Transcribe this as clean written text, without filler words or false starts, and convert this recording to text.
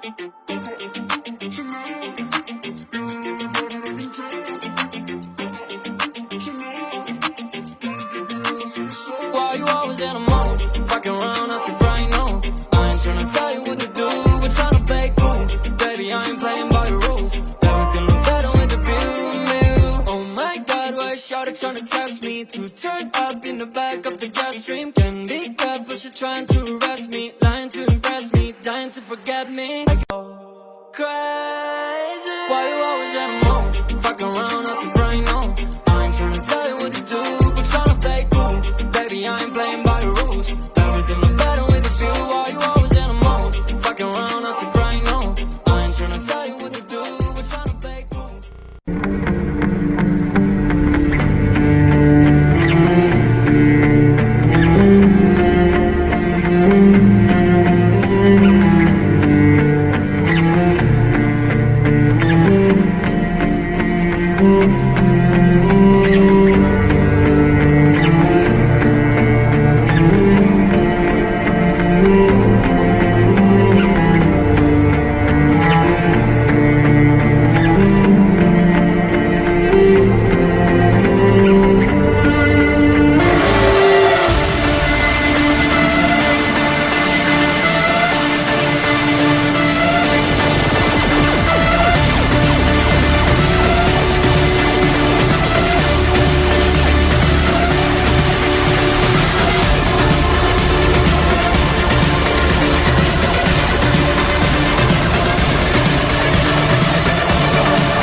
Why you always in a mode? Fucking around at the brain, no. I ain't tryna tell you what to do, we're tryna play cool. Baby, I ain't playing by the rules. Everything look better with the view. Oh my God, why is shawty tryna test me? To turn up in the back of the jet stream. Can be careful, she trying to arrest me. Lying to impress me, dying to forget me. Crazy. Why you always in a mode? Fucking around at the brain, no. I ain't tryna tell you what to do, we're tryna play cool. Baby, I ain't playing by